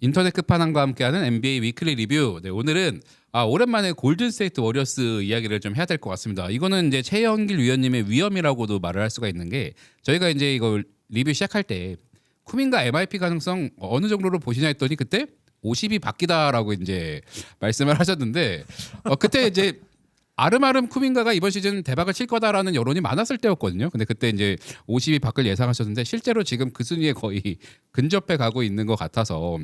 인터넷 끝판왕과 함께하는 NBA 위클리 리뷰. 네, 오늘은 오랜만에 골든스테이트 워리어스 이야기를 좀 해야 될 것 같습니다. 이거는 이제 최영길 위원님의 위험이라고도 말을 할 수가 있는 게 저희가 이제 이거 리뷰 시작할 때 쿠민가 MIP 가능성 어느 정도로 보시냐 했더니 그때 50이 바뀌다라고 이제 말씀을 하셨는데 그때 이제 아름아름 쿠민가가 이번 시즌 대박을 칠 거다라는 여론이 많았을 때였거든요. 근데 그때 이제 50이 밖을 예상하셨는데 실제로 지금 그 순위에 거의 근접해 가고 있는 것 같아서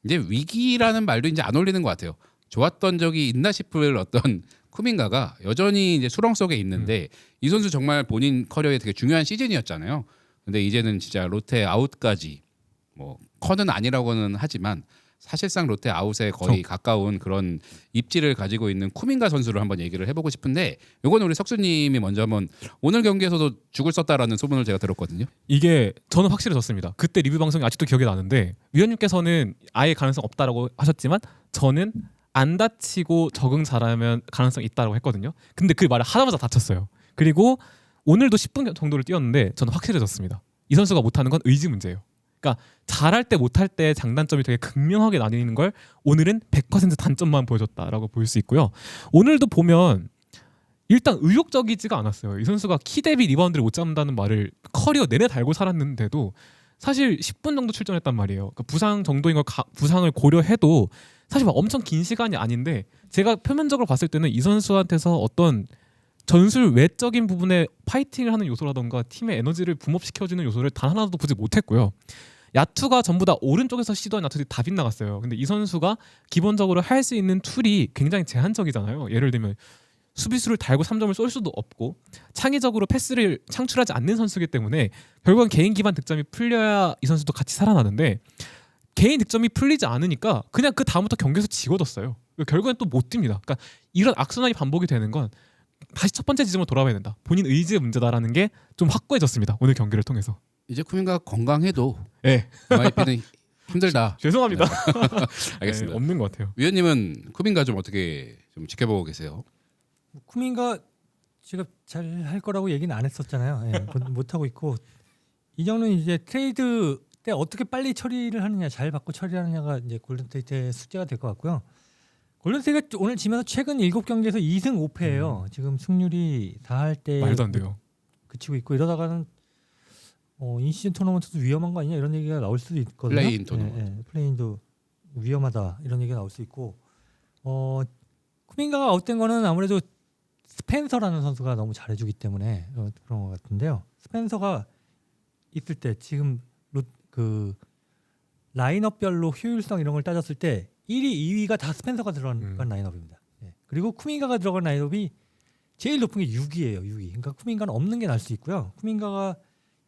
이제 위기라는 말도 이제 안 어울리는 것 같아요. 좋았던 적이 있나 싶을 어떤 쿠민가가 여전히 이제 수렁 속에 있는데 이 선수 정말 본인 커리어에 되게 중요한 시즌이었잖아요. 근데 이제는 진짜 롯데 아웃까지 뭐 커는 아니라고는 하지만 사실상 롯데 아웃에 거의 가까운 그런 입지를 가지고 있는 쿠민가 선수를 한번 얘기를 해보고 싶은데 요거는 우리 석수님이 먼저 한번 오늘 경기에서도 죽을 썼다라는 소문을 제가 들었거든요. 이게 저는 확실해졌습니다. 그때 리뷰 방송이 아직도 기억에 나는데 위원님께서는 아예 가능성 없다라고 하셨지만 저는 안 다치고 적응 잘하면 가능성 있다라고 했거든요. 근데 그 말을 하자마자 다쳤어요. 그리고 오늘도 10분 정도를 뛰었는데 저는 확실해졌습니다. 이 선수가 못하는 건 의지 문제예요. 그러니까 잘할 때 못할 때 장단점이 되게 극명하게 나뉘는 걸 오늘은 100% 단점만 보여줬다라고 볼 수 있고요. 오늘도 보면 일단 의욕적이지가 않았어요. 이 선수가 키 대비 리바운드를 못 잡는다는 말을 커리어 내내 달고 살았는데도 사실 10분 정도 출전했단 말이에요. 그러니까 부상 정도인 걸 부상을 고려해도 사실 막 엄청 긴 시간이 아닌데 제가 표면적으로 봤을 때는 이 선수한테서 어떤 전술 외적인 부분에 파이팅을 하는 요소라던가 팀의 에너지를 붐업시켜주는 요소를 단 하나도 보지 못했고요. 야투가 전부 다 오른쪽에서 시도한 야투들이 다 빗나갔어요. 근데 이 선수가 기본적으로 할 수 있는 툴이 굉장히 제한적이잖아요. 예를 들면 수비수를 달고 3점을 쏠 수도 없고 창의적으로 패스를 창출하지 않는 선수이기 때문에 결국은 개인 기반 득점이 풀려야 이 선수도 같이 살아나는데 개인 득점이 풀리지 않으니까 그냥 그 다음부터 경기에서 지워졌어요. 결국엔 또 못 뜁니다. 그러니까 이런 악순환이 반복이 되는 건 다시 첫 번째 지점으로 돌아와야 된다. 본인 의지의 문제다라는 게 좀 확고해졌습니다. 오늘 경기를 통해서. 이제 쿠민가 건강해도 네. MIP는 힘들다. 죄송합니다. 알겠습니다. 네, 없는 것 같아요. 위원님은 쿠민가 좀 어떻게 좀 지켜보고 계세요? 쿠민가 제가 잘 할 거라고 얘기는 안 했었잖아요. 예, 못 하고 있고 이정은 이제 트레이드 때 어떻게 빨리 처리를 하느냐, 잘 받고 처리하느냐가 이제 골든스테이트의 숙제가 될 것 같고요. 골든스테이트가 오늘 지면서 최근 7경기에서 2승 5패예요. 지금 승률이 4할 때 말도 안 돼요. 그치고 있고 이러다가는 인시즌 토너먼트도 위험한 거 아니냐 이런 얘기가 나올 수도 있거든요. 플레이인 토너먼트. 예, 플레이인도 위험하다 이런 얘기가 나올 수 있고 쿠민가가 아웃된 거는 아무래도 스펜서라는 선수가 너무 잘해주기 때문에 그런 것 같은데요. 스펜서가 있을 때 지금 그 라인업별로 효율성 이런 걸 따졌을 때 1위, 2위가 다 스펜서가 들어간 라인업입니다. 예. 그리고 쿠민가가 들어간 라인업이 제일 높은 게 6위예요. 6위. 그러니까 쿠민가는 없는 게 나을 수 있고요. 쿠민가가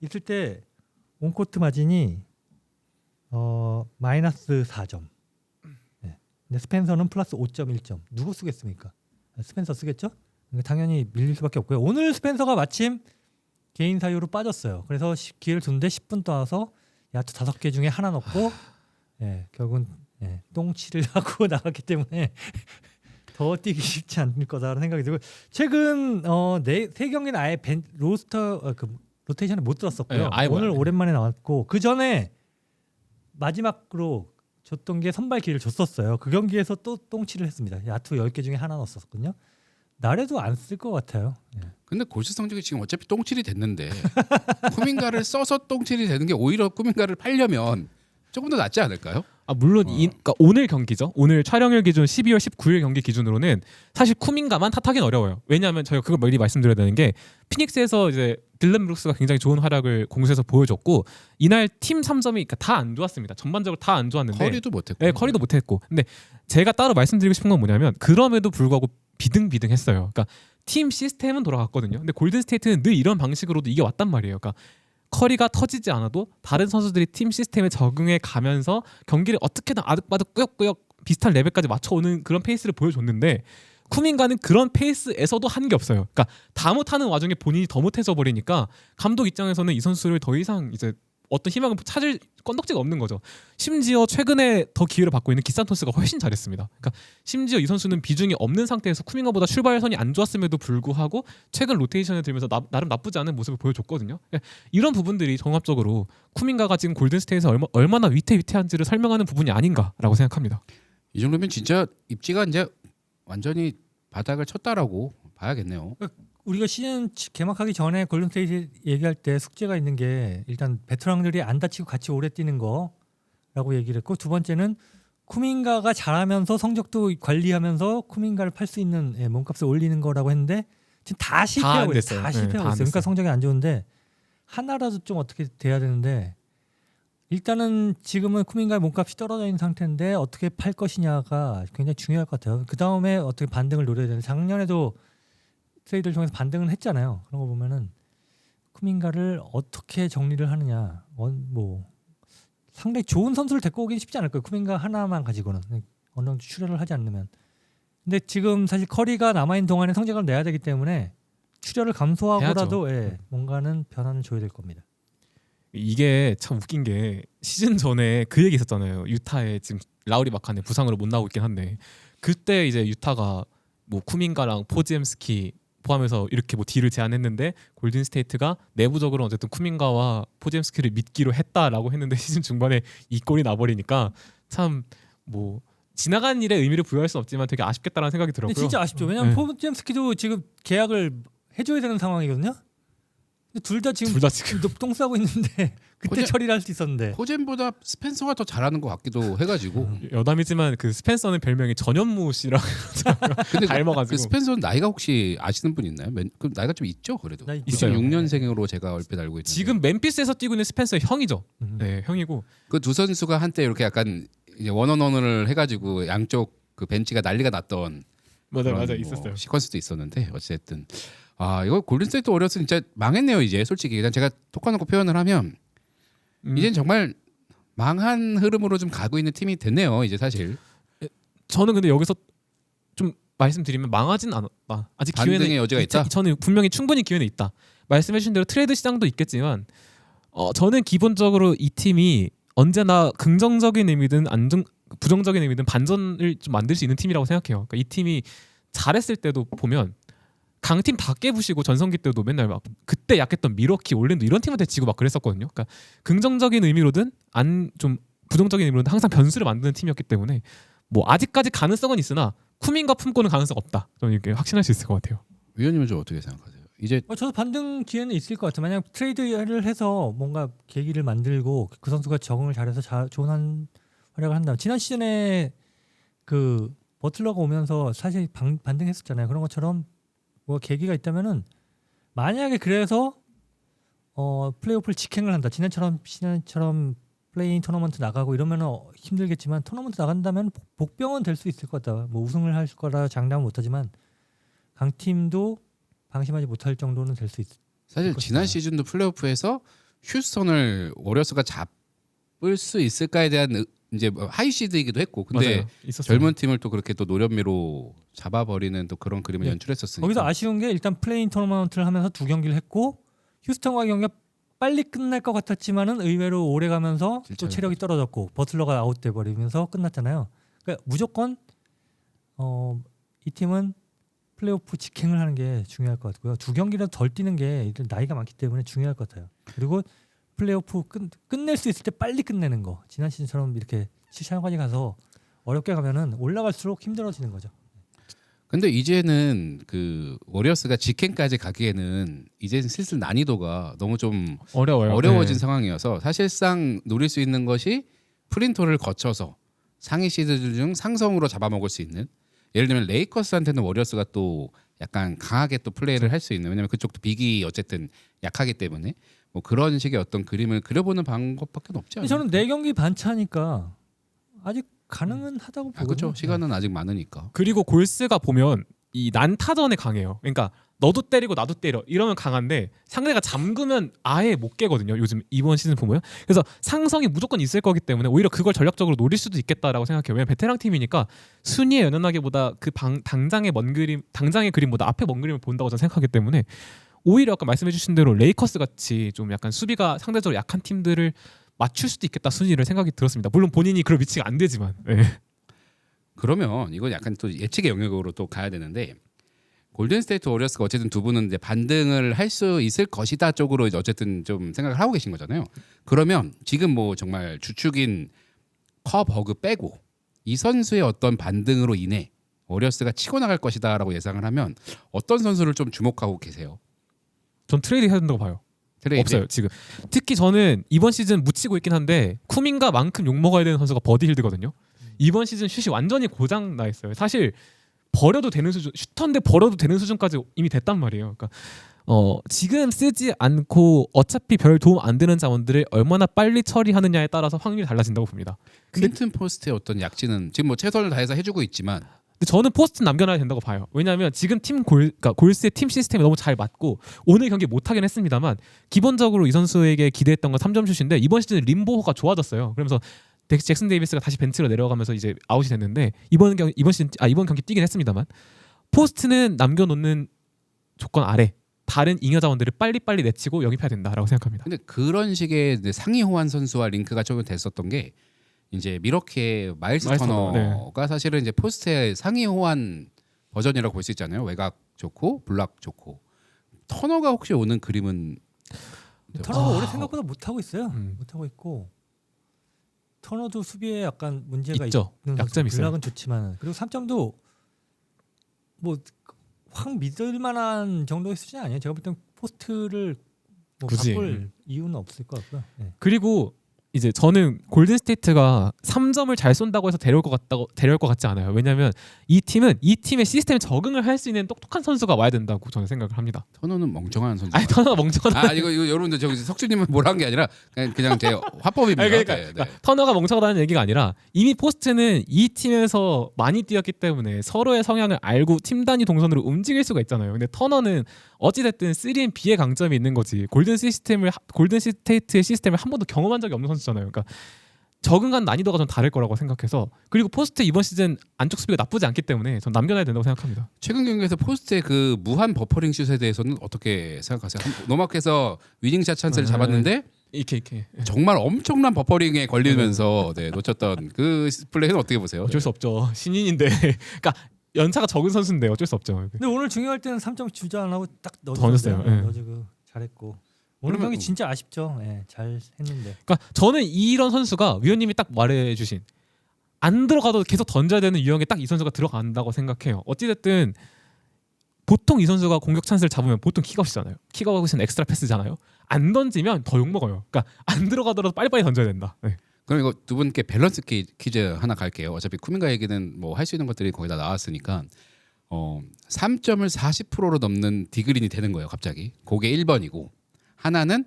있을 때 온코트 마진이 마이너스 4점. 예. 근데 스펜서는 플러스 5.1점. 누구 쓰겠습니까? 스펜서 쓰겠죠? 그러니까 당연히 밀릴 수밖에 없고요. 오늘 스펜서가 마침 개인 사유로 빠졌어요. 그래서 기회를 줬는데 10분 떠와서 야투 5개 중에 하나 넣고 결국은 똥치를 하고 나갔기 때문에 더 뛰기 쉽지 않을 거다라는 생각이 들고 최근 3경기는 아예 로테이션을 못 들었었고요. 오늘 오랜만에 나왔고 그 전에 마지막으로 줬던 게 선발 기회를 줬었어요. 그 경기에서 또 똥치를 했습니다. 야투 10개 중에 하나 넣었었거든요. 나래도 안 쓸 것 같아요. 근데 골스 성적이 지금 어차피 똥칠이 됐는데 쿠민가를 써서 똥칠이 되는 게 오히려 쿠민가를 팔려면 조금 더 낫지 않을까요? 물론 그러니까 오늘 경기죠. 오늘 촬영일 기준 12월 19일 경기 기준으로는 사실 쿠민가만 탓하기는 어려워요. 왜냐하면 저희가 그걸 미리 말씀드려야 되는 게 피닉스에서 이제 딜런 브룩스가 굉장히 좋은 활약을 공수에서 보여줬고 이날 팀 3점이 그러니까 다 안 좋았습니다. 전반적으로 다 안 좋았는데 커리도 못했고. 네, 커리도 못했고. 근데 제가 따로 말씀드리고 싶은 건 뭐냐면 그럼에도 불구하고 비등비등했어요. 그러니까 팀 시스템은 돌아갔거든요. 근데 골든스테이트는 늘 이런 방식으로도 이게 왔단 말이에요. 그러니까 커리가 터지지 않아도 다른 선수들이 팀 시스템에 적응해 가면서 경기를 어떻게든 아득바득 꾸역꾸역 비슷한 레벨까지 맞춰오는 그런 페이스를 보여줬는데 쿠민가는 그런 페이스에서도 한 게 없어요. 그러니까 다 못하는 와중에 본인이 더 못해져 버리니까 감독 입장에서는 이 선수를 더 이상 이제 어떤 희망을 찾을 건덕지가 없는 거죠. 심지어 최근에 더 기회를 받고 있는 기산토스가 훨씬 잘했습니다. 그러니까 심지어 이 선수는 비중이 없는 상태에서 쿠밍가보다 출발선이 안 좋았음에도 불구하고 최근 로테이션에 들면서 나름 나쁘지 않은 모습을 보여줬거든요. 그러니까 이런 부분들이 종합적으로 쿠밍가가 지금 골든스테이트에서 얼마나 위태위태한지를 설명하는 부분이 아닌가라고 생각합니다. 이 정도면 진짜 입지가 이제 완전히 바닥을 쳤다라고 봐야겠네요. 우리가 시즌 개막하기 전에 골든스테이트 얘기할 때 숙제가 있는 게 일단 베테랑들이 안 다치고 같이 오래 뛰는 거라고 얘기를 했고, 두 번째는 쿠밍가가 잘하면서 성적도 관리하면서 쿠밍가를 팔 수 있는 몸값을 올리는 거라고 했는데 지금 다 실패하고 있어요. 다 실패하고 있어요. 그러니까 성적이 안 좋은데 하나라도 좀 어떻게 돼야 되는데, 일단은 지금은 쿠밍가의 몸값이 떨어져 있는 상태인데 어떻게 팔 것이냐가 굉장히 중요할 것 같아요. 그 다음에 어떻게 반등을 노려야 되는데, 작년에도 트레이드를 통해서 반등은 했잖아요. 그런 거 보면은 쿠밍가를 어떻게 정리를 하느냐, 뭐 상당히 좋은 선수를 데리고 오긴 쉽지 않을 거예요. 쿠밍가 하나만 가지고는 어느 정도 출혈을 하지 않으면. 근데 지금 사실 커리가 남아있는 동안에 성적을 내야 되기 때문에 출혈을 감소하고라도 뭔가는 변화는 줘야 될 겁니다. 이게 참 웃긴 게 시즌 전에 그 얘기 있었잖아요. 유타에 지금 라우리 마카네 부상으로 못 나오고 있긴 한데, 그때 이제 유타가 뭐 쿠밍가랑 포지엠스키 포함해서 이렇게 뭐 딜을 제안했는데 골든스테이트가 내부적으로 어쨌든 쿠밍가와 포지엠스키를 믿기로 했다라고 했는데 시즌 중반에 이 꼴이 나버리니까 참 뭐 지나간 일에 의미를 부여할 수는 없지만 되게 아쉽겠다라는 생각이 들었고요. 근데 진짜 아쉽죠. 왜냐하면 포지엠스키도 지금 계약을 해줘야 되는 상황이거든요. 둘 다 지금 똥 싸고 있는데 그때 처리를 할 수 있었는데. 포젠보다 스펜서가 더 잘하는 것 같기도 해가지고. 여담이지만 그 스펜서는 별명이 전현무 씨라고 근데 닮아가지고. 그 스펜서는 나이가 혹시 아시는 분 있나요? 그 나이가 좀 있죠, 그래도. 96년생으로 제가 얼핏 알고 있는데. 지금 멤피스에서 뛰고 있는 스펜서의 형이죠. 네, 형이고. 그 두 선수가 한때 이렇게 약간 이제 원원원을 해가지고 양쪽 그 벤치가 난리가 났던. 맞아 뭐 있었어요. 시퀀스도 있었는데 어쨌든 이거 골든스테이트 워리어스 진짜 망했네요. 이제 솔직히 일단 제가 톡 까놓고 표현을 하면 이젠 정말 망한 흐름으로 좀 가고 있는 팀이 됐네요. 이제 사실 저는 근데 여기서 좀 말씀드리면 망하진 않았다. 아직 반등의 기회는 여지가 있다. 저는 분명히 충분히 기회는 있다. 말씀해주신 대로 트레이드 시장도 있겠지만 저는 기본적으로 이 팀이 언제나 긍정적인 의미든 부정적인 의미든 반전을 좀 만들 수 있는 팀이라고 생각해요. 그러니까 이 팀이 잘했을 때도 보면 강팀 다 깨부시고 전성기 때도 맨날 막 그때 약했던 미러키, 올랜도 이런 팀한테 지고 막 그랬었거든요. 그러니까 긍정적인 의미로든 좀 부정적인 의미로든 항상 변수를 만드는 팀이었기 때문에 뭐 아직까지 가능성은 있으나 쿠밍가 품고는 가능성 없다. 저는 이렇게 확신할 수 있을 것 같아요. 위원님은 좀 어떻게 생각하세요? 이제 저도 반등 기회는 있을 것 같아요. 만약 트레이드를 해서 뭔가 계기를 만들고 그 선수가 적응을 잘해서 좋은 활약을 한다면, 지난 시즌에 그 버틀러가 오면서 사실 반등했었잖아요. 그런 것처럼 뭐 계기가 있다면은, 만약에 그래서 플레이오프를 직행을 한다. 지난처럼 플레이인 토너먼트 나가고 이러면은 힘들겠지만, 토너먼트 나간다면 복병은 될 수 있을 것 같다. 뭐 우승을 할 거라 장담은 못하지만 강팀도 방심하지 못할 정도는 될 수 있을 사실 것이다. 지난 시즌도 플레이오프에서 휴스턴을 워리어스가 잡을 수 있을까에 대한 이제 하이 시드이기도 했고, 근데 맞아요. 있었어요. 젊은 팀을 또 그렇게 또 노련미로 잡아버리는 또 그런 그림을 연출했었으니까. 거기서 아쉬운 게, 일단 플레이인 토너먼트를 하면서 2경기를 했고 휴스턴과 경기가 빨리 끝날 것 같았지만은 의외로 오래 가면서 또 체력이 떨어졌고 버틀러가 아웃돼 버리면서 끝났잖아요. 그러니까 무조건 이 팀은 플레이오프 직행을 하는 게 중요할 것 같고요. 2경기라도 덜 뛰는 게 나이가 많기 때문에 중요할 것 같아요. 그리고 플레이오프 끝낼 수 있을 때 빨리 끝내는 거. 지난 시즌처럼 이렇게 7차전까지 가서 어렵게 가면은 올라갈수록 힘들어지는 거죠. 근데 이제는 그 워리어스가 직행까지 가기에는 이제는 슬슬 난이도가 너무 좀 어려워진 상황이어서 사실상 노릴 수 있는 것이 프린토를 거쳐서 상위 시드들 중 상성으로 잡아먹을 수 있는, 예를 들면 레이커스한테는 워리어스가 또 약간 강하게 또 플레이를 할 수 있는, 왜냐면 그쪽도 빅이 어쨌든 약하기 때문에 뭐 그런 식의 어떤 그림을 그려보는 방법밖에 없지 않나요? 저는 4경기 반차니까 아직 가능은 하다고 보거든요. 그렇죠. 시간은 아직 많으니까. 그리고 골스가 보면 이 난타전에 강해요. 그러니까 너도 때리고 나도 때려 이러면 강한데 상대가 잠그면 아예 못 깨거든요. 요즘 이번 시즌 보면. 그래서 상성이 무조건 있을 거기 때문에 오히려 그걸 전략적으로 노릴 수도 있겠다라고 생각해요. 왜냐면 베테랑 팀이니까 순위에 연연하기보다 그 당장의 그림보다 앞에 먼 그림을 본다고 저는 생각하기 때문에 오히려 아까 말씀해주신 대로 레이커스 같이 좀 약간 수비가 상대적으로 약한 팀들을 맞출 수도 있겠다 순위를 생각이 들었습니다. 물론 본인이 그럴 위치가 안 되지만. 네. 그러면 이건 약간 또 예측의 영역으로 또 가야 되는데 골든스테이트 워리어스가 어쨌든 두 분은 이제 반등을 할 수 있을 것이다 쪽으로 이제 어쨌든 좀 생각을 하고 계신 거잖아요. 그러면 지금 뭐 정말 주축인 커버그 빼고 이 선수의 어떤 반등으로 인해 워리어스가 치고 나갈 것이다라고 예상을 하면 어떤 선수를 좀 주목하고 계세요? 전 트레이드 해야 된다고 봐요. 트레이드? 없어요 지금. 특히 저는 이번 시즌 묻히고 있긴 한데 쿠민가만큼 욕 먹어야 되는 선수가 버디 힐드거든요. 이번 시즌 슛이 완전히 고장 나 있어요. 사실 버려도 되는 수준, 슈터인데 버려도 되는 수준까지 이미 됐단 말이에요. 그러니까 지금 쓰지 않고 어차피 별 도움 안 되는 자원들을 얼마나 빨리 처리하느냐에 따라서 확률이 달라진다고 봅니다. 클린턴 포스트의 어떤 약진은 지금 뭐 최선을 다해서 해주고 있지만 근데 저는 포스트 남겨놔야 된다고 봐요. 왜냐하면 지금 그러니까 골스의 팀 시스템이 너무 잘 맞고 오늘 경기 못하긴 했습니다만 기본적으로 이 선수에게 기대했던 건 3점 슛인데 이번 시즌 림보호가 좋아졌어요. 그러면서 잭슨 데이비스가 다시 벤치로 내려가면서 이제 아웃이 됐는데 이번 경기 뛰긴 했습니다만 포스트는 남겨놓는 조건 아래 다른 잉여 자원들을 빨리빨리 내치고 영입해야 된다라고 생각합니다. 근데 그런 식의 이제 상위 호환 선수와 링크가 조금 됐었던 게 이제 미러키의 마일스 터너가 사실은 이제 포스트의 상위 호환 버전이라고 볼 수 있잖아요. 외곽 좋고 블락 좋고 터너가 혹시 오는 그림은 터너가 올해 생각보다 못하고 있어요. 못하고 있고 터너도 수비에 약간 문제가 있죠. 있는 약점이 있어요. 블락은 좋지만 그리고 3점도 뭐 확 믿을 만한 정도의 수준이 아니에요. 제가 볼 땐 포스트를 뭐 굳이. 바꿀 이유는 없을 것 같고요. 네. 그리고 이제 저는 골든 스테이트가 3점을 잘 쏜다고 해서 데려올 것 같지 않아요. 왜냐하면 이 팀은 이 팀의 시스템에 적응을 할 수 있는 똑똑한 선수가 와야 된다고 저는 생각을 합니다. 터너는 멍청한 선수. 아니 터너가 멍청하다. 이거 여러분들 저기 석주님은 뭐라 한 게 아니라 그냥 제 화법입니다. 아니, 그러니까, 네, 네. 그러니까 터너가 멍청하다는 얘기가 아니라 이미 포스트는 이 팀에서 많이 뛰었기 때문에 서로의 성향을 알고 팀 단위 동선으로 움직일 수가 있잖아요. 근데 터너는 어찌됐든 3&B의 강점이 있는 거지. 골든 스테이트의 시스템을 한 번도 경험한 적이 없는 선수잖아요. 그러니까 적응한 난이도가 좀 다를 거라고 생각해서 그리고 포스트 이번 시즌 안쪽 수비가 나쁘지 않기 때문에 전 남겨놔야 된다고 생각합니다. 최근 경기에서 포스트의 그 무한 버퍼링 슛에 대해서는 어떻게 생각하세요? 노마크에서 위닝샷 찬스를 잡았는데 이렇게 정말 엄청난 버퍼링에 걸리면서 놓쳤던 그 플레이는 어떻게 보세요? 어쩔 수 없죠. 신인인데 그러니까 연차가 적은 선수인데 어쩔 수 없죠. 근데 오늘 중요할 때는 3점 주저 안 하고 딱 던졌어요. 넣어주고 네. 넣어주고 잘했고 오늘 경기 진짜 아쉽죠. 네, 잘 했는데. 그러니까 저는 이런 선수가 위원님이 딱 말해주신 안 들어가도 계속 던져야 되는 유형에 딱 이 선수가 들어간다고 생각해요. 어찌됐든 보통 이 선수가 공격 찬스를 잡으면 보통 킥아웃이잖아요. 킥아웃은 엑스트라 패스잖아요. 안 던지면 더 욕먹어요. 그러니까 안 들어가더라도 빨리빨리 던져야 된다. 네. 그럼 이거 두 분께 밸런스 퀴즈 하나 갈게요. 어차피 쿠민가 얘기는 뭐 할 수 있는 것들이 거의 다 나왔으니까 3점을 40%로 넘는 디그린이 되는 거예요. 갑자기 그게 1번이고 하나는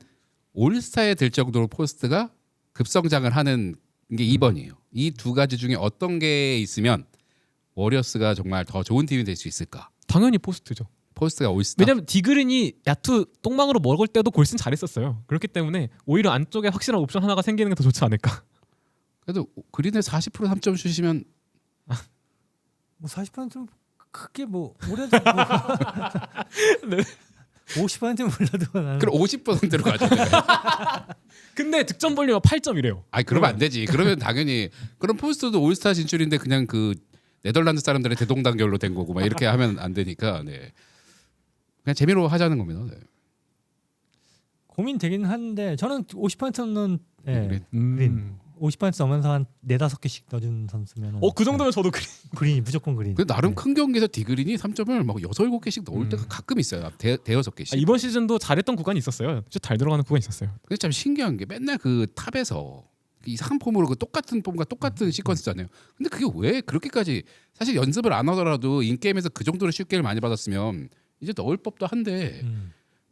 올스타에 들 정도로 포스트가 급성장을 하는 게 2번이에요. 이 두 가지 중에 어떤 게 있으면 워리어스가 정말 더 좋은 팀이 될 수 있을까? 당연히 포스트죠. 포스트가 올스타. 왜냐면 디그린이 야투 똥망으로 먹을 때도 골슨 잘했었어요. 그렇기 때문에 오히려 안쪽에 확실한 옵션 하나가 생기는 게 더 좋지 않을까. 그래도 그린에 40% 3점 슛이면 뭐 40%는 크게 뭐 올해도 뭐 네. 50%는 몰라도 나는 그럼 50%로 가죠. 근데 득점 볼륨은 8점이래요. 아니 그러면 안 되지. 그러면 당연히 그럼 포스트도 올스타 진출인데 그냥 그 네덜란드 사람들의 대동단결로 된 거고 막 이렇게 하면 안 되니까 네. 그냥 재미로 하자는 겁니다. 네. 고민되긴 하는데 저는 50%는 예, 그린. 그린 50% 넘으면서 한 4-5개씩 넣어준 선수면 그 정도면 저도 그린. 그린이 무조건 그린. 그 나름 네. 큰 경기에서 디그린이 3점을 막 6, 7개씩 넣을 때가 가끔 있어요. 대여섯 개씩. 이번 시즌도 잘했던 구간이 있었어요. 슛 잘 들어가는 구간이 있었어요. 근데 참 신기한 게 맨날 그 탑에서 이상한 폼으로 그 똑같은 폼과 똑같은 시퀀스잖아요. 근데 그게 왜 그렇게까지 사실 연습을 안 하더라도 인게임에서 그 정도로 슛게임을 많이 받았으면 이제 넣을 법도 한데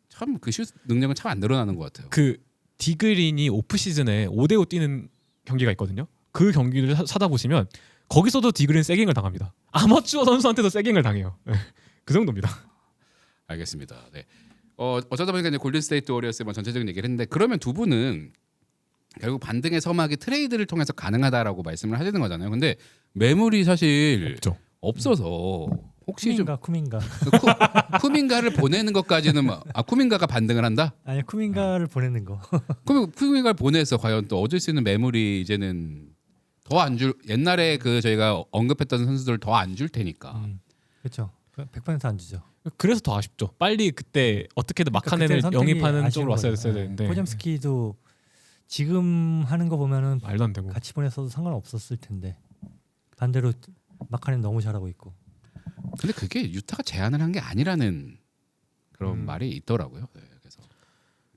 참 그 슛 능력은 참 안 늘어나는 것 같아요. 그 디그린이 오프 시즌에 5대5 뛰는 경기가 있거든요. 그 경기를 찾아보시면 거기서도 디그린 세깅을 당합니다. 아마추어 선수한테도 세깅을 당해요. 네. 그 정도입니다. 알겠습니다. 네. 어쩌다 보니까 이제 골든스테이트 워리어스의 뭐 전체적인 얘기를 했는데 그러면 두 분은 결국 반등의 서막이 트레이드를 통해서 가능하다라고 말씀을 하시는 거잖아요. 근데 매물이 사실 없죠. 없어서 혹시 좀 쿠민가 쿠민가를 보내는 것까지는 쿠민가가 반등을 한다? 아니 쿠민가를 보내는 거. 그럼 쿠민가를 보내서 과연 또 얻을 수 있는 매물이 이제는 더 안 줄 옛날에 그 저희가 언급했던 선수들 더 안 줄 테니까. 그렇죠. 100%안 주죠. 그래서 더 아쉽죠. 빨리 그때 어떻게든 마카넨을 그때 선택이 영입하는 아쉬운 쪽으로 왔어야 거죠. 됐어야 되는데 포점스키도 지금 하는 거 보면은 말도 안 되고. 같이 보냈어도 상관없었을 텐데 반대로 마카넨 너무 잘하고 있고. 근데 그게 유타가 제안을 한 게 아니라는 그런 말이 있더라고요. 네, 그래서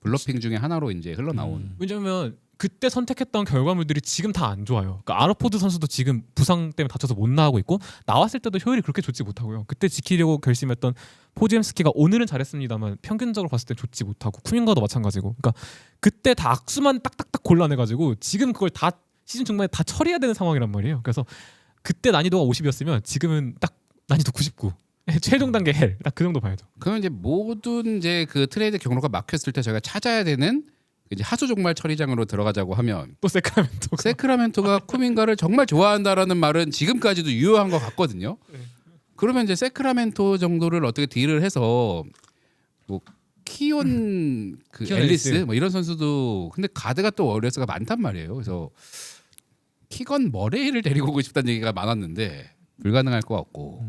블러핑 중에 하나로 이제 흘러나온. 왜냐면 그때 선택했던 결과물들이 지금 다 안 좋아요. 그러니까 아르포드 선수도 지금 부상 때문에 다쳐서 못 나가고 있고 나왔을 때도 효율이 그렇게 좋지 못하고요. 그때 지키려고 결심했던 포지엠스키가 오늘은 잘했습니다만 평균적으로 봤을 때 좋지 못하고 쿠민가도 마찬가지고. 그러니까 그때 다 악수만 딱딱딱 골라내가지고 지금 그걸 다 시즌 중반에 다 처리해야 되는 상황이란 말이에요. 그래서 그때 난이도가 50이었으면 지금은 딱 난이도 99. 최종 단계 헬. 딱 그 정도 봐야죠. 그러면 이제 모든 이제 그 트레이드 경로가 막혔을 때 저희가 찾아야 되는 이제 하수 종말 처리장으로 들어가자고 하면 또 세크라멘토. 세크라멘토가 쿠민가를 정말 좋아한다라는 말은 지금까지도 유효한 것 같거든요. 그러면 이제 세크라멘토 정도를 어떻게 딜을 해서 뭐 키온 그 키온 앨리스 앨리스. 뭐 이런 선수도 근데 가드가 또 워리어스가 많단 말이에요. 그래서 키건 머레이를 데리고 오고 싶다는 얘기가 많았는데 불가능할 것 같고.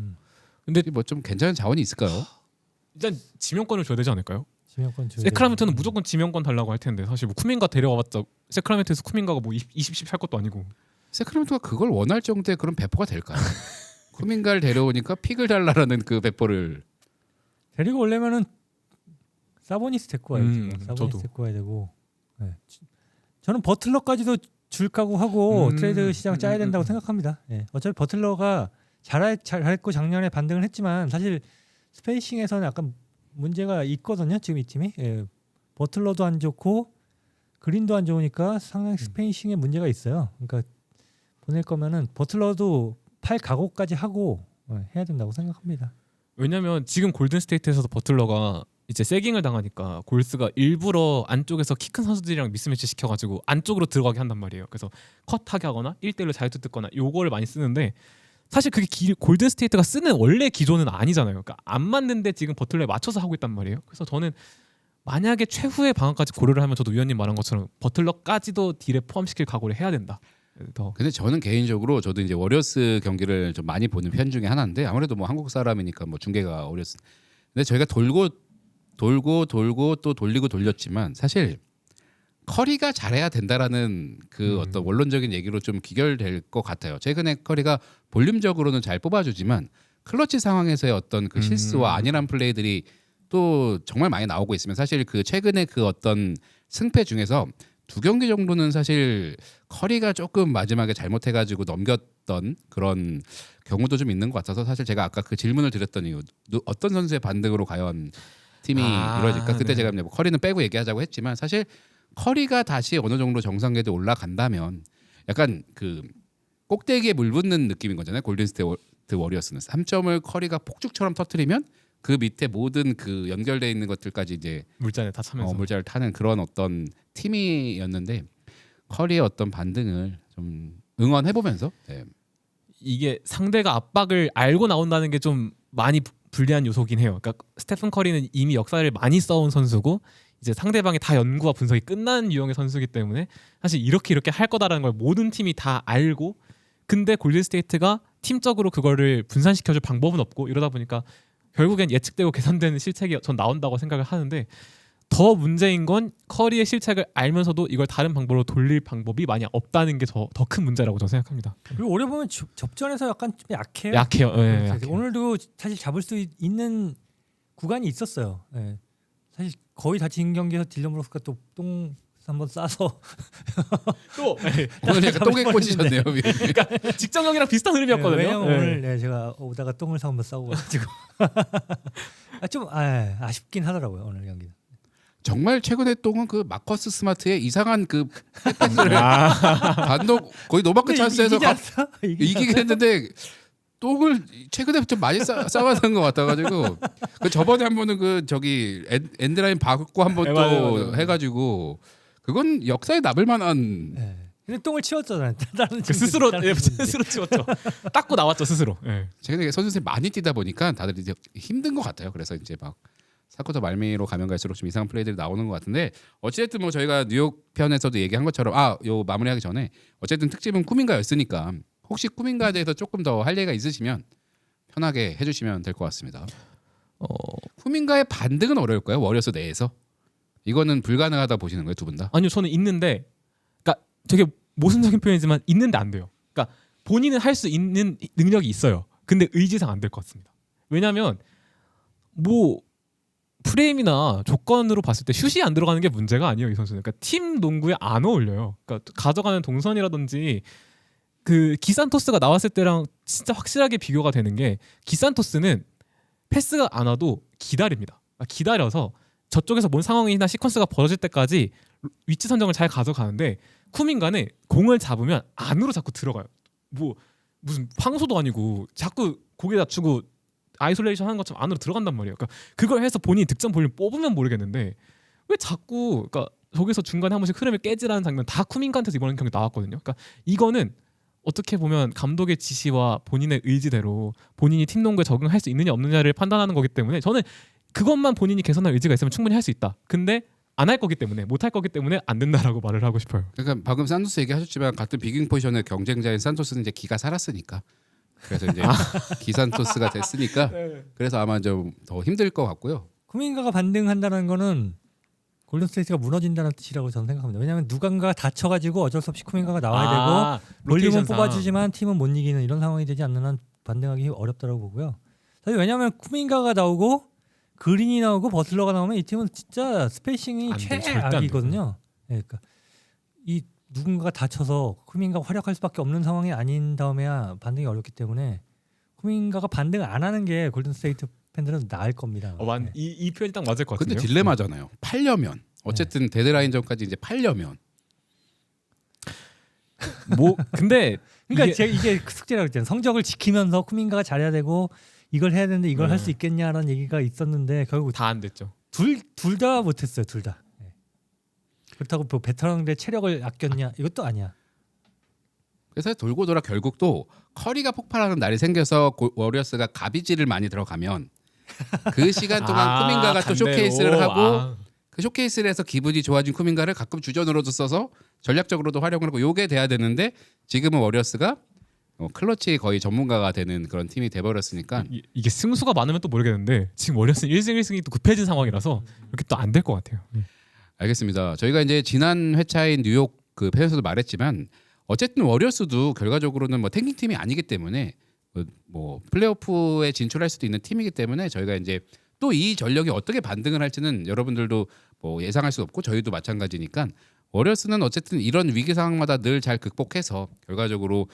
근데 뭐 좀 괜찮은 자원이 있을까요? 일단 지명권을 줘야 되지 않을까요? 지명권 줘야 세크라멘토는 되는데. 무조건 지명권 달라고 할 텐데 사실 뭐 쿠민가 데려와봤자 세크라멘토에서 쿠민가가 뭐 20씩 살 것도 아니고. 세크라멘토가 그걸 원할 정도의 그런 배포가 될까요? 쿠민가를 데려오니까 픽을 달라라는 그 배포를 데리고 오려면은 사보니스 데리고 와야지. 사보니스 저도. 데리고 와야 되고. 네. 저는 버틀러까지도 줄 각오 하고 트레이드 시장 짜야 된다고 생각합니다. 예. 어차피 버틀러가 잘했고 작년에 반등을 했지만 사실 스페이싱에서는 약간 문제가 있거든요. 지금 이 팀이 버틀러도 안 좋고 그린도 안 좋으니까 상당히 스페이싱에 문제가 있어요. 그러니까 보낼 거면은 버틀러도 팔 각오까지 하고 해야 된다고 생각합니다. 왜냐면 지금 골든스테이트에서도 버틀러가 이제 세깅을 당하니까 골스가 일부러 안쪽에서 키 큰 선수들이랑 미스매치 시켜가지고 안쪽으로 들어가게 한단 말이에요. 그래서 컷하게 하거나 1대1로 자유투 뜯거나 요거를 많이 쓰는데 사실 그게 골든스테이트가 쓰는 원래 기조는 아니잖아요. 그러니까 안 맞는데 지금 버틀러에 맞춰서 하고 있단 말이에요. 그래서 저는 만약에 최후의 방안까지 고려를 하면 저도 위원님 말한 것처럼 버틀러까지도 딜에 포함시킬 각오를 해야 된다. 더. 근데 저는 개인적으로 저도 이제 워리어스 경기를 좀 많이 보는 편 중에 하나인데 아무래도 뭐 한국 사람이니까 뭐 중계가 어렸어. 근데 저희가 돌고 또 돌리고 돌렸지만 사실 커리가 잘해야 된다라는 그 어떤 원론적인 얘기로 좀 귀결될 것 같아요. 최근에 커리가 볼륨적으로는 잘 뽑아주지만 클러치 상황에서의 어떤 그 실수와 안일한 플레이들이 또 정말 많이 나오고 있으면 사실 그 최근에 그 어떤 승패 중에서 2경기 정도는 사실 커리가 조금 마지막에 잘못해가지고 넘겼던 그런 경우도 좀 있는 것 같아서 사실 제가 아까 그 질문을 드렸던 이유 어떤 선수의 반등으로 과연 팀이 이루어질까 그때 네. 제가 뭐 커리는 빼고 얘기하자고 했지만 사실 커리가 다시 어느 정도 정상궤도에 올라간다면 약간 그 꼭대기에 물붙는 느낌인 거잖아요. 골든스테이트 워리어스는 3점을 커리가 폭죽처럼 터뜨리면 그 밑에 모든 그 연결돼 있는 것들까지 이제 물잔에 다 차면서. 물자를 타는 그런 어떤 팀이었는데 커리의 어떤 반등을 좀 응원해 보면서 이게 상대가 압박을 알고 나온다는 게 좀 많이 불리한 요소긴 해요. 그러니까 스테픈 커리는 이미 역사를 많이 써온 선수고 이제 상대방의 다 연구와 분석이 끝난 유형의 선수이기 때문에 사실 이렇게 할 거다라는 걸 모든 팀이 다 알고 근데 골든스테이트가 팀적으로 그거를 분산시켜줄 방법은 없고 이러다 보니까 결국엔 예측되고 계산되는 실책이 전 나온다고 생각을 하는데 더 문제인 건 커리의 실책을 알면서도 이걸 다른 방법으로 돌릴 방법이 많이 없다는 게 더 큰 문제라고 저는 생각합니다. 그리고 올해 보면 접전에서 약간 좀 약해요. 약해요. 예, 그래서 약해요. 오늘도 사실 잡을 수 있는 구간이 있었어요. 예. 사실 거의 다 진 경기에서 딜런 브록스가 또 똥 한번 싸서 또 오늘 약간 똥에 꽂히셨네요. 그러니까 직전경기랑 비슷한 흐름이었거든요. 왜냐면 예. 오늘 제가 오다가 똥을 한번 싸고 가지고 좀 아쉽긴 하더라고요 오늘 경기는. 정말 최근에 똥은 그 마커스 스마트의 이상한 그 패스를 단독 거의 노마크 찬스에서 이기긴 했는데 똥을 최근에 좀 많이 싸가는 것 같아가지고 그 저번에 한 번은 그 저기 엔드라인 바꾸고 한 번 또 맞아요. 해가지고 그건 역사에 남을 만한 네. 근데 똥을 치웠잖아요. 다른 그 팀들, 스스로 다른 예, 팀들. 스스로 치웠죠. 닦고 나왔죠 스스로. 예. 최근에 선수들이 많이 뛰다 보니까 다들 이제 힘든 것 같아요. 그래서 이제 막 사쿼터 말미로 가면 갈수록 좀 이상한 플레이들이 나오는 것 같은데 어쨌든 뭐 저희가 뉴욕 편에서도 얘기한 것처럼 요 마무리하기 전에 어쨌든 특집은 쿠민가였으니까 혹시 쿠민가에 대해서 조금 더 할 얘기가 있으시면 편하게 해주시면 될 것 같습니다. 쿠민가의 반등은 어려울까요? 워리어스 내에서 이거는 불가능하다 보시는 거예요, 두 분 다? 아니요 저는 있는데, 그러니까 되게 모순적인 표현이지만 있는데 안 돼요. 그러니까 본인은 할 수 있는 능력이 있어요. 근데 의지상 안 될 것 같습니다. 왜냐하면 뭐 프레임이나 조건으로 봤을 때 슛이 안 들어가는 게 문제가 아니에요 이 선수는. 그러니까 팀 농구에 안 어울려요. 그러니까 가져가는 동선이라든지 그 기산토스가 나왔을 때랑 진짜 확실하게 비교가 되는 게 기산토스는 패스가 안 와도 기다립니다. 그러니까 기다려서 저쪽에서 뭔 상황이나 시퀀스가 벌어질 때까지 위치 선정을 잘 가져가는데 쿠민가는 공을 잡으면 안으로 자꾸 들어가요. 뭐 무슨 황소도 아니고 자꾸 고개 낮추고 아이솔레이션 하는 것처럼 안으로 들어간단 말이에요. 그러니까 그걸 해서 본인이 득점 볼륨 뽑으면 모르겠는데 왜 자꾸 그러니까 저기서 중간에 한 번씩 흐름을 깨지라는 장면 다 쿠민가한테서 이번 경기 나왔거든요. 그러니까 이거는 어떻게 보면 감독의 지시와 본인의 의지대로 본인이 팀 농구에 적응할 수 있느냐 없느냐를 판단하는 거기 때문에 저는 그것만 본인이 개선할 의지가 있으면 충분히 할 수 있다. 근데 안 할 거기 때문에 못 할 거기 때문에 안 된다라고 말을 하고 싶어요. 그러니까 방금 산토스 얘기하셨지만 같은 비깅 포지션의 경쟁자인 산토스는 이제 기가 살았으니까 그래서 이제 기산토스가 됐으니까 그래서 아마 좀 더 힘들 것 같고요. 쿠민가가 반등한다는 거는 골든스테이트가 무너진다는 뜻이라고 저는 생각합니다. 왜냐하면 누군가 다쳐가지고 어쩔 수 없이 쿠민가가 나와야 되고 볼륨은 로테이션상. 뽑아주지만 팀은 못 이기는 이런 상황이 되지 않는 한 반등하기 어렵다고 보고요. 사실 왜냐하면 쿠민가가 나오고 그린이 나오고 버틀러가 나오면 이 팀은 진짜 스페이싱이 안 돼, 절대 안 최악이거든요. 네, 그러니까 이 누군가가 다쳐서 쿠민가가 활약할 수밖에 없는 상황이 아닌 다음에야 반등이 어렵기 때문에 쿠민가가 반등을 안 하는 게 골든스테이트 팬들은 나을 겁니다. 네. 이 표현이 딱 맞을 것 근데 같은데요. 딜레마잖아요. 팔려면 어쨌든 데드라인 전까지 이제 팔려면 뭐 근데 그러니까 이게 숙제라고 했잖아요. 성적을 지키면서 쿠민가가 잘해야 되고 이걸 해야 되는데 이걸 할 수 있겠냐라는 얘기가 있었는데 결국 다 안 됐죠. 둘 다 못했어요. 둘 다. 네. 그렇다고 뭐 베테랑들의 체력을 아꼈냐 이것도 아니야. 그래서 돌고 돌아 결국 또 커리가 폭발하는 날이 생겨서 워리어스가 가비질을 많이 들어가면 그 시간 동안 쿠민가가 또 쇼케이스를 하고 그 쇼케이스를 해서 기분이 좋아진 쿠민가를 가끔 주전으로도 써서 전략적으로도 활용을 하고 요게 돼야 되는데 지금은 워리어스가 클러치 거의 전문가가 되는 그런 팀이 돼버렸으니까 이게 승수가 많으면 또 모르겠는데 지금 워리어스는 1승 1승이 또 급해진 상황이라서 이렇게 또 안 될 것 같아요. 알겠습니다. 저희가 이제 지난 회차인 뉴욕 그 편에서도 말했지만 어쨌든 워리어스도 결과적으로는 뭐 탱킹 팀이 아니기 때문에 뭐 플레이오프에 진출할 수도 있는 팀이기 때문에 저희가 이제 또 이 전력이 어떻게 반등을 할지는 여러분들도 뭐 예상할 수 없고 저희도 마찬가지니까 워리어스는 어쨌든 이런 위기 상황마다 늘 잘 극복해서 결과적으로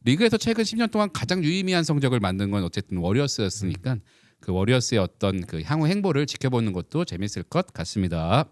리그에서 최근 10년 동안 가장 유의미한 성적을 만든 건 어쨌든 워리어스였으니까 그 워리어스의 어떤 그 향후 행보를 지켜보는 것도 재밌을 것 같습니다.